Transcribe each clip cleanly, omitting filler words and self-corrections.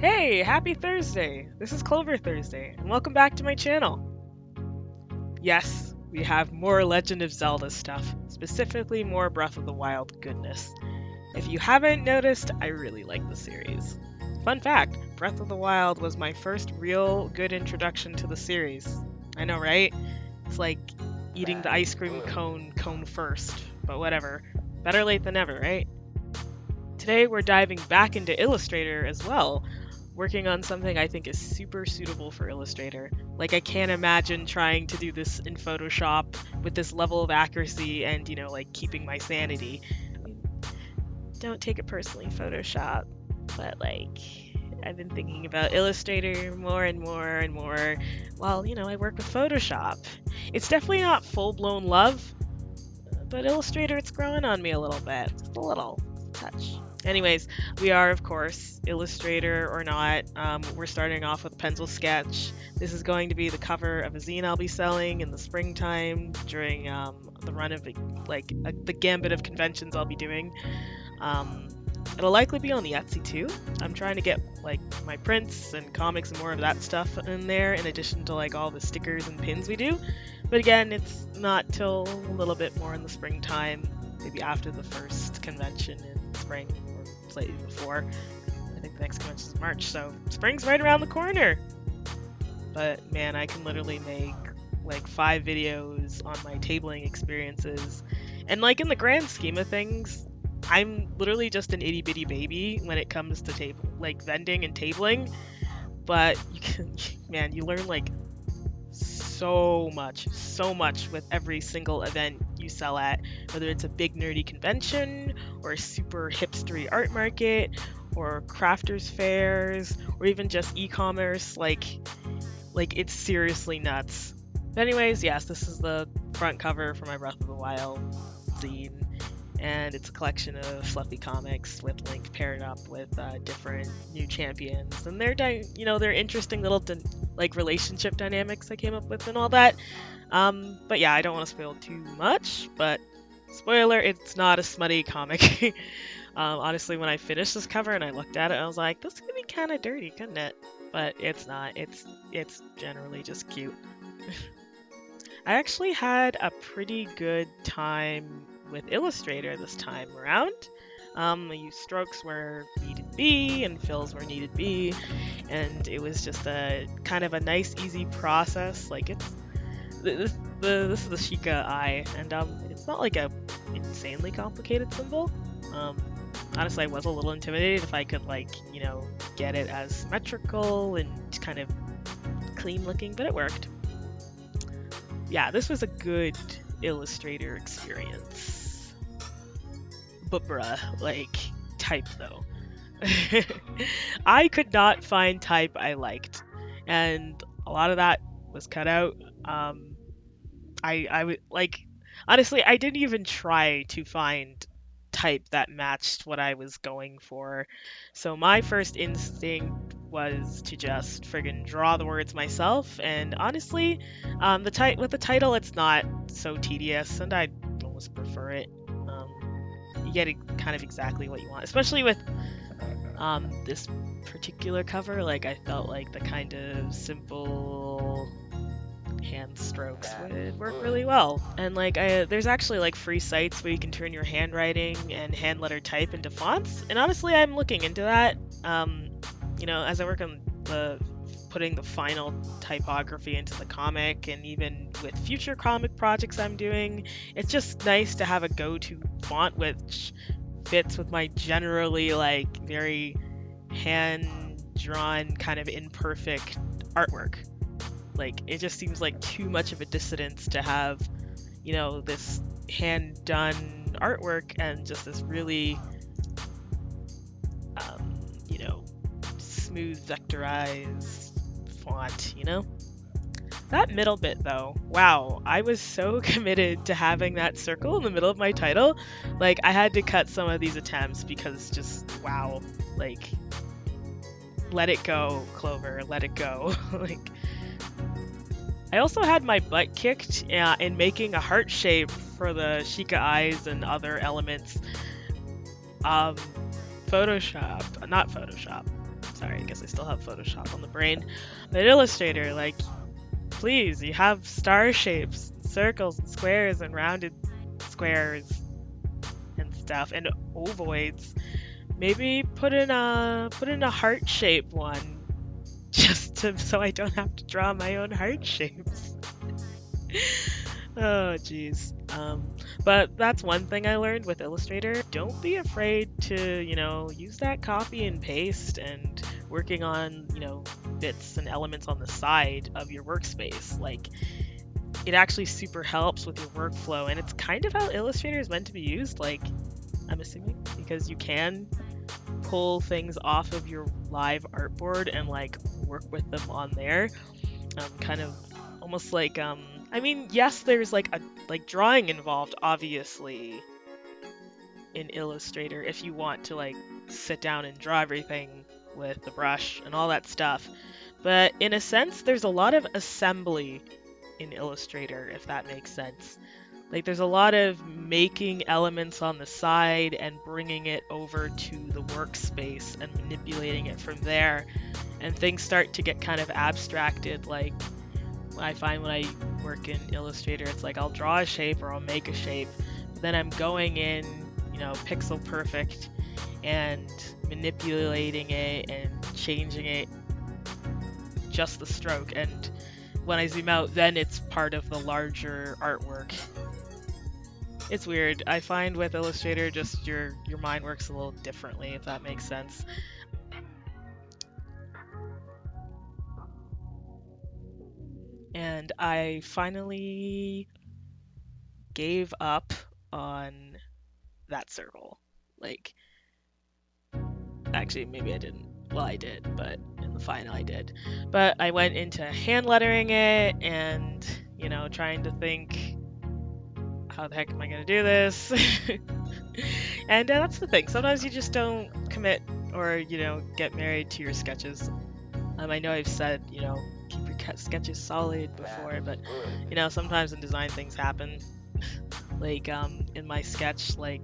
Hey, happy Thursday! This is Clover Thursday, and welcome back to my channel. Yes, we have more Legend of Zelda stuff, specifically more Breath of the Wild goodness. If you haven't noticed, I really like the series. Fun fact, Breath of the Wild was my first real good introduction to the series. I know, right? It's like eating the ice cream cone first, but whatever. Better late than never, right? Today we're diving back into Illustrator as well, working on something I think is super suitable for Illustrator. Like, I can't imagine trying to do this in Photoshop with this level of accuracy and, like keeping my sanity. Don't take it personally, Photoshop, but like, I've been thinking about Illustrator more and more and more while, I work with Photoshop. It's definitely not full-blown love, but Illustrator, it's growing on me a little bit. Just a little touch. Anyways, we are, of course, Illustrator or not. We're starting off with pencil sketch. This is going to be the cover of a zine I'll be selling in the springtime during the run of the gambit of conventions I'll be doing. It'll likely be on the Etsy too. I'm trying to get like my prints and comics and more of that stuff in there, in addition to like all the stickers and pins we do. But again, it's not till a little bit more in the springtime, maybe after the first convention in spring. Slightly before. I think the next convention is March, so spring's right around the corner. But man, I can literally make like 5 videos on my tabling experiences, and like in the grand scheme of things, I'm literally just an itty bitty baby when it comes to vending and tabling. But you can, man, you learn like so much with every single event you sell at, whether it's a big nerdy convention or a super hipstery art market or crafters fairs or even just e-commerce. Like it's seriously nuts. But anyways, yes, this is the front cover for my Breath of the Wild zine, and it's a collection of fluffy comics with Link paired up with different new champions, and they're interesting little relationship dynamics I came up with and all that. But yeah, I don't want to spoil too much, but spoiler, it's not a smutty comic. Honestly, when I finished this cover and I looked at it, I was like, this could be kind of dirty, couldn't it? But it's not. It's generally just cute. I actually had a pretty good time with Illustrator this time around. I used strokes where needed be and fills where needed be, and it was just a kind of a nice, easy process. Like this is the Sheikah eye, and it's not like a insanely complicated symbol. Honestly, I was a little intimidated if I could get it as symmetrical and kind of clean looking, but it worked. Yeah, this was a good Illustrator experience. But bruh, type though. I could not find type I liked, and a lot of that was cut out. I would honestly, I didn't even try to find type that matched what I was going for. So my first instinct was to just friggin' draw the words myself, and honestly, with the title, it's not so tedious, and I almost prefer it. You get kind of exactly what you want, especially with this particular cover. Like, I felt like the kind of simple hand strokes would work really well. And there's actually free sites where you can turn your handwriting and hand letter type into fonts, and honestly, I'm looking into that. As I work on putting the final typography into the comic, and even with future comic projects I'm doing, it's just nice to have a go-to font which fits with my generally very hand-drawn kind of imperfect artwork. It just seems like too much of a dissonance to have this hand-done artwork and just this really smooth vectorized font. That middle bit though, wow, I was so committed to having that circle in the middle of my title. I had to cut some of these attempts because just wow, let it go, Clover, let it go. I also had my butt kicked in making a heart shape for the Sheikah eyes and other elements. Not Photoshop, sorry, I guess I still have Photoshop on the brain. But Illustrator, like, please, you have star shapes, circles, and squares, and rounded squares and stuff, and ovoids. Maybe put in a heart shape one, just so I don't have to draw my own heart shapes. Oh, geez. But that's one thing I learned with Illustrator. Don't be afraid to, use that copy and paste and working on, bits and elements on the side of your workspace. Like, it actually super helps with your workflow, and it's kind of how Illustrator is meant to be used, like, I'm assuming, because you can pull things off of your live artboard and, like, work with them on there. Kind of almost like, I mean, yes, there's like drawing involved, obviously, in Illustrator if you want to like sit down and draw everything with the brush and all that stuff. But in a sense, there's a lot of assembly in Illustrator, if that makes sense. Like, there's a lot of making elements on the side and bringing it over to the workspace and manipulating it from there. And things start to get kind of abstracted. Like, I find when I work in Illustrator, it's like I'll draw a shape or I'll make a shape. But then I'm going in, pixel perfect and manipulating it and changing it just the stroke. And when I zoom out, then it's part of the larger artwork. It's weird. I find with Illustrator, just your mind works a little differently, if that makes sense. And I finally gave up on that circle. Like, actually, maybe I didn't. Well, I did, but in the final I did. But I went into hand lettering it and, trying to think, how the heck am I going to do this? And that's the thing. Sometimes you just don't commit or, get married to your sketches. I know I've said, keep your sketches solid before, but, sometimes in design things happen. Like, in my sketch, like,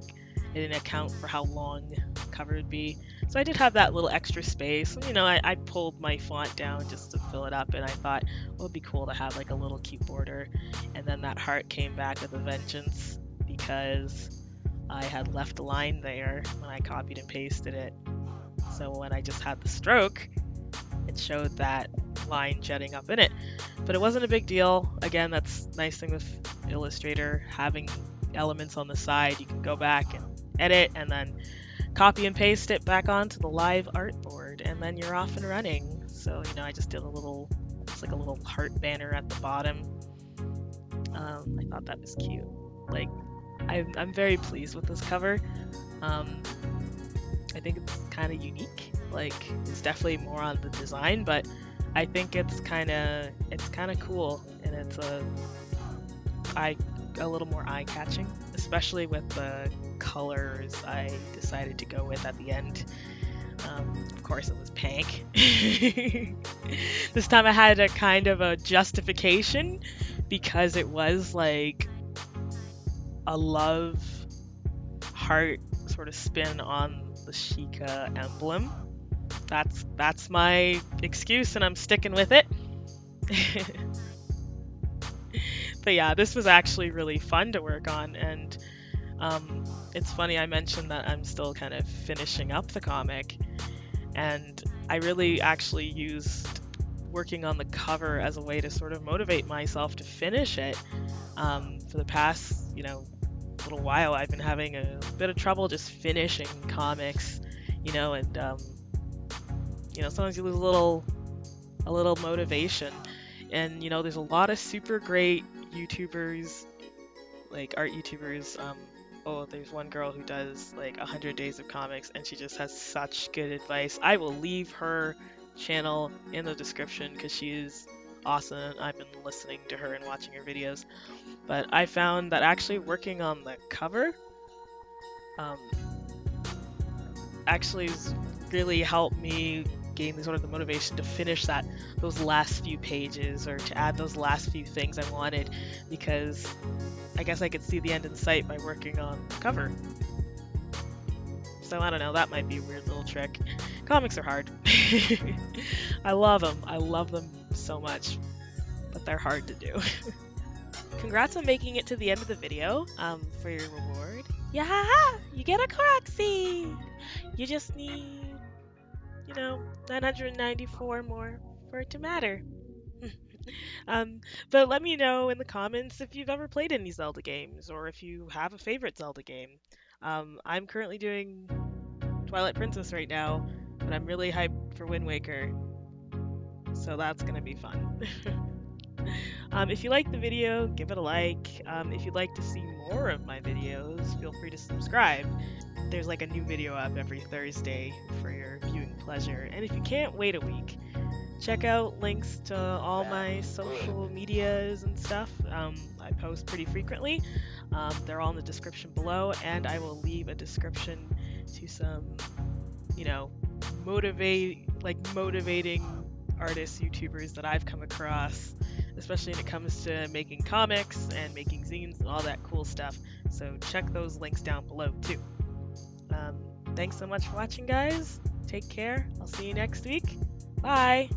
I didn't account for how long the cover would be. So I did have that little extra space. And, I pulled my font down just to fill it up, and I thought, well, it'd be cool to have, like, a little cute border. And then that heart came back with a vengeance because I had left a line there when I copied and pasted it. So when I just had the stroke, it showed that line jetting up in it. But it wasn't a big deal. Again, that's the nice thing with Illustrator, having elements on the side. You can go back and edit and then copy and paste it back onto the live artboard, and then you're off and running. So, I just did it's like a little heart banner at the bottom. I thought that was cute. Like, I'm very pleased with this cover. I think it's kind of unique. Like, it's definitely more on the design, but I think it's kind of cool, and it's a little more eye-catching, especially with the colors I decided to go with at the end. Of course, it was pink. This time I had a kind of a justification because it was like a love heart sort of spin on the Sheikah emblem. That's my excuse, and I'm sticking with it. But yeah, this was actually really fun to work on, and it's funny I mentioned that I'm still kind of finishing up the comic, and I really actually used working on the cover as a way to sort of motivate myself to finish it. For the past, little while, I've been having a bit of trouble just finishing comics, and sometimes you lose a little motivation. And there's a lot of super great YouTubers, like art YouTubers. There's one girl who does like 100 Days of Comics, and she just has such good advice. I will leave her channel in the description because she is awesome. I've been listening to her and watching her videos. But I found that actually working on the cover actually has really helped me gain sort of the motivation to finish those last few pages, or to add those last few things I wanted, because I guess I could see the end in sight by working on the cover. So I don't know, that might be a weird little trick. Comics are hard. I love them. I love them so much, but they're hard to do. Congrats on making it to the end of the video. For your reward, yeah, you get a correct seed. You just need, 994 more for it to matter. But let me know in the comments if you've ever played any Zelda games or if you have a favorite Zelda game. I'm currently doing Twilight Princess right now, but I'm really hyped for Wind Waker, so that's gonna be fun. If you liked the video, give it a like. If you'd like to see more of my videos, feel free to subscribe. There's like a new video up every Thursday for your viewing pleasure. And if you can't wait a week, check out links to all my social medias and stuff. I post pretty frequently. They're all in the description below, and I will leave a description to some, motivating artists, YouTubers that I've come across, especially when it comes to making comics and making zines and all that cool stuff. So check those links down below too. Thanks so much for watching, guys. Take care. I'll see you next week. Bye.